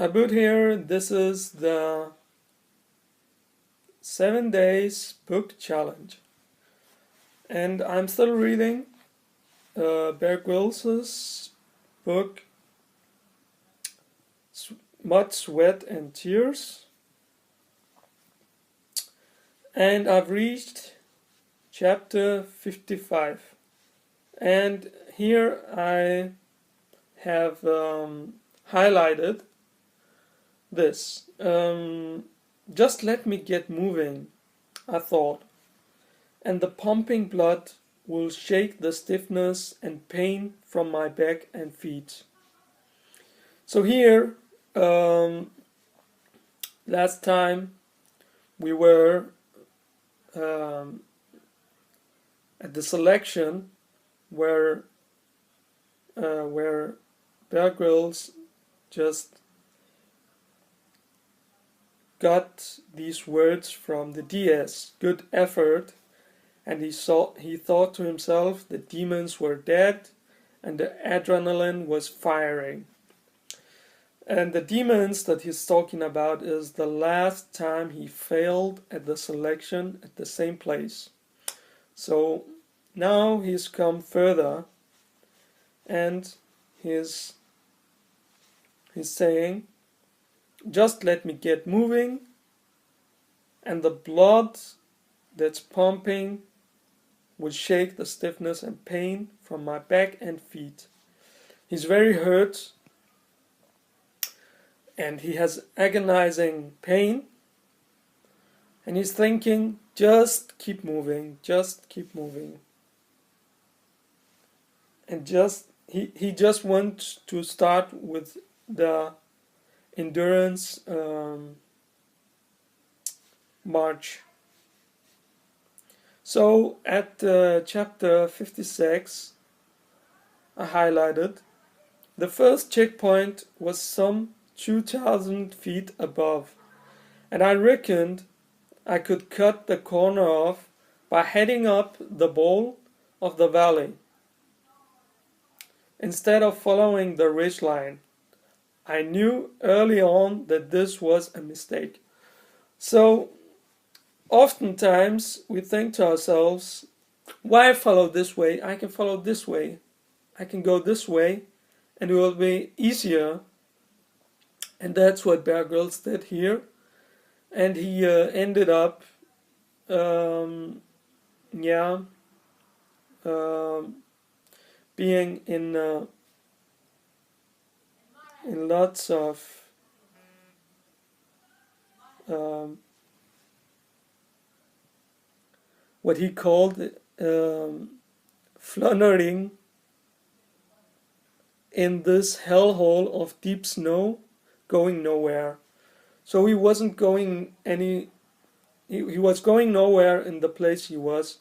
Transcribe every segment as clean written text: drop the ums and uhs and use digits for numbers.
About here, this is the 7 days book challenge. And I'm still reading Bear Grylls' book, Mud, Sweat and Tears. And I've reached chapter 55. And here I have highlighted this. Just let me get moving, I thought, and the pumping blood will shake the stiffness and pain from my back and feet. So here, last time we were at the selection where Bear Grylls just got these words from the DS, good effort, and he thought to himself the demons were dead and the adrenaline was firing. And the demons that he's talking about is the last time he failed at the selection at the same place. So now he's come further and he's saying, just let me get moving, and the blood that's pumping will shake the stiffness and pain from my back and feet. He's very hurt and he has agonizing pain, and he's thinking, just keep moving, just keep moving. And he just wants to start with the endurance march. So at chapter 56, I highlighted the first checkpoint was some 2,000 feet above, and I reckoned I could cut the corner off by heading up the bowl of the valley instead of following the ridge line. I knew early on that this was a mistake. So oftentimes we think to ourselves, why follow this way? I can follow this way. I can go this way and it will be easier. And that's what Bear Grylls did here. And he ended up being in lots of what he called floundering in this hellhole of deep snow, going nowhere. So he wasn't going he was going nowhere in the place he was,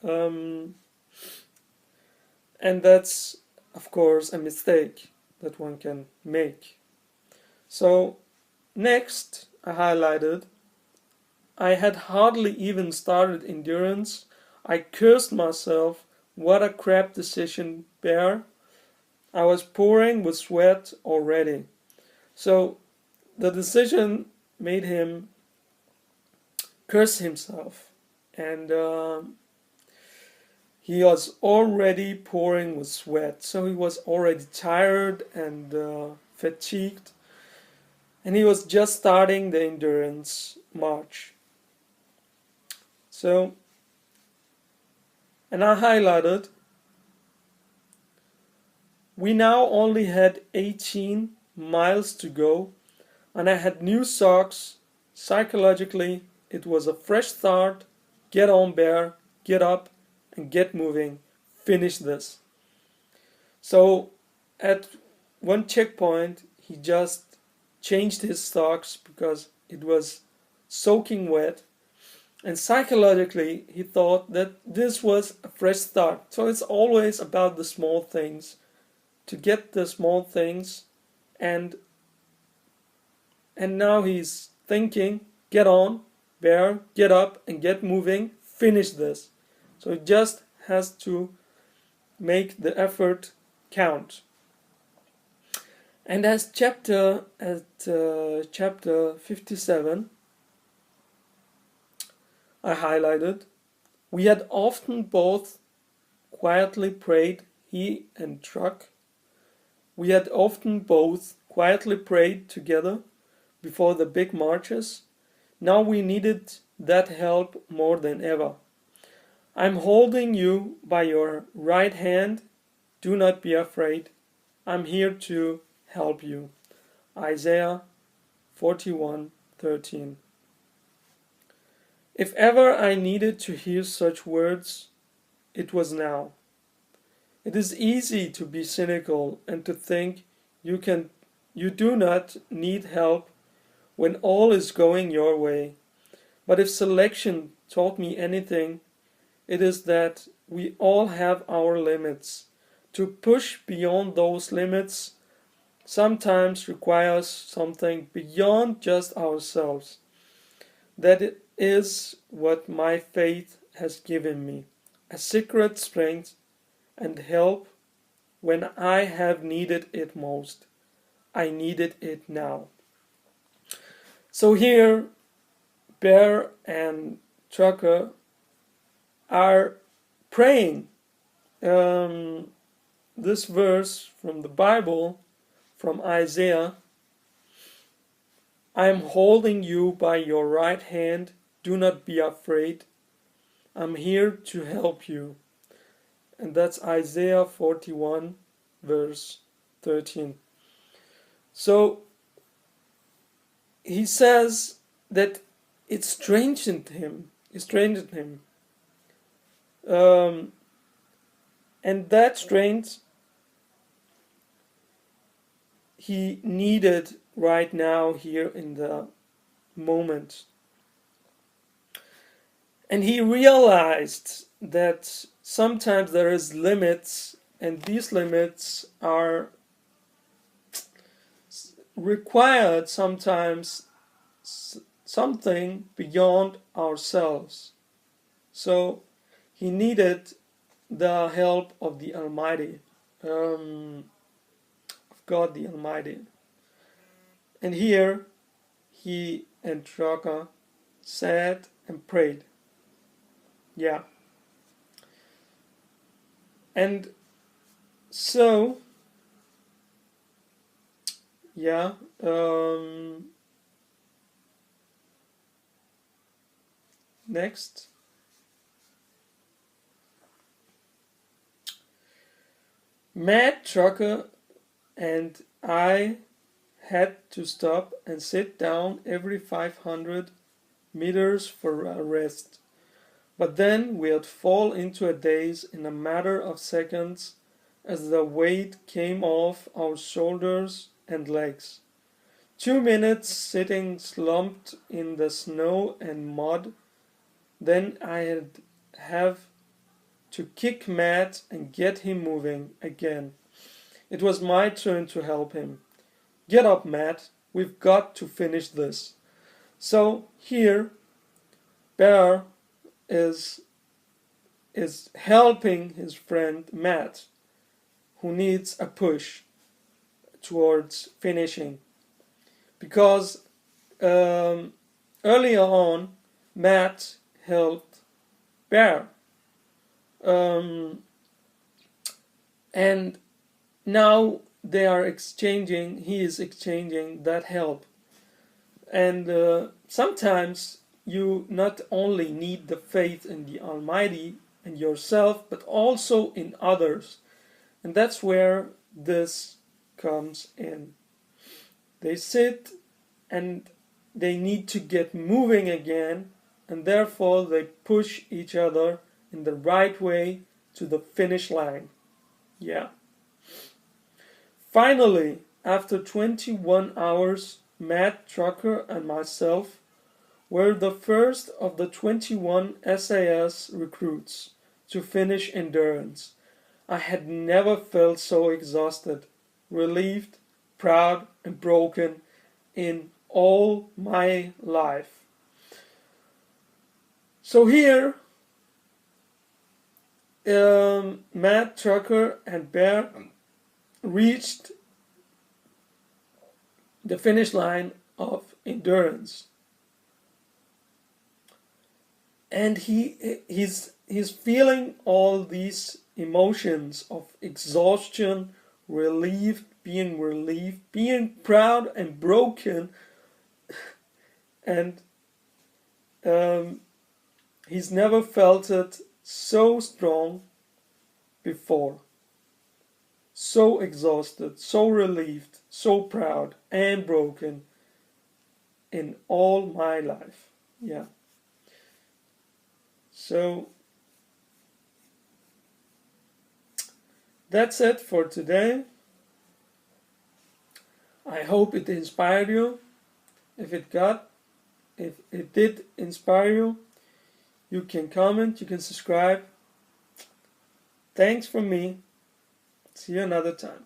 and that's of course a mistake that one can make. So next I highlighted, I had hardly even started endurance. I cursed myself, what a crap decision, Bear. I was pouring with sweat already. So the decision made him curse himself, and he was already pouring with sweat, so he was already tired and fatigued, and he was just starting the endurance march. So, and I highlighted, we now only had 18 miles to go, and I had new socks. Psychologically, it was a fresh start. Get on, Bear, get up and get moving. Finish this. So at one checkpoint, he just changed his socks because it was soaking wet. And psychologically, he thought that this was a fresh start. So it's always about the small things. To get the small things, and now he's thinking, get on, Bear, get up and get moving, finish this. So he just has to make the effort count. And as chapter 57, I highlighted, we had often both quietly prayed, he and Truck. We had often both quietly prayed together before the big marches. Now we needed that help more than ever. I'm holding you by your right hand. Do not be afraid. I'm here to help you. Isaiah 41:13. If ever I needed to hear such words, it was now. It is easy to be cynical and to think you do not need help when all is going your way. But if selection taught me anything, it is that we all have our limits. To push beyond those limits sometimes requires something beyond just ourselves. That is what my faith has given me, a secret strength and help when I have needed it most. I needed it now. So here, Bear and Trucker are praying this verse from the Bible, from Isaiah. I am holding you by your right hand. Do not be afraid. I'm here to help you. And that's Isaiah 41, verse 13. So he says that it strengthened him. It strengthened him. And that strength he needed right now, here in the moment. And he realized that sometimes there is limits, and these limits are required sometimes something beyond ourselves. So he needed the help of the Almighty, of God the Almighty. And here he and Traka sat and prayed. Yeah. And so, yeah, next. Matt Trucker and I had to stop and sit down every 500 meters for a rest. But then we'd fall into a daze in a matter of seconds as the weight came off our shoulders and legs. 2 minutes sitting slumped in the snow and mud, then I'd have to kick Matt and get him moving again. It was my turn to help him. Get up, Matt. We've got to finish this. So here, Bear is helping his friend Matt, who needs a push towards finishing. Because earlier on, Matt helped Bear. And now he is exchanging that help. And sometimes you not only need the faith in the Almighty and yourself, but also in others. And that's where this comes in. They sit and they need to get moving again, and therefore they push each other in the right way to the finish line. Yeah. Finally, after 21 hours, Matt Trucker and myself were the first of the 21 SAS recruits to finish endurance. I had never felt so exhausted, relieved, proud, and broken in all my life. So here, Matt Trucker and Bear reached the finish line of endurance. And he's feeling all these emotions of exhaustion, relieved, being proud and broken, and he's never felt it so strong before. So exhausted, so relieved, so proud and broken in all my life. Yeah. So that's it for today. I hope it inspired you. If it did inspire you, you can comment, you can subscribe. Thanks from me. See you another time.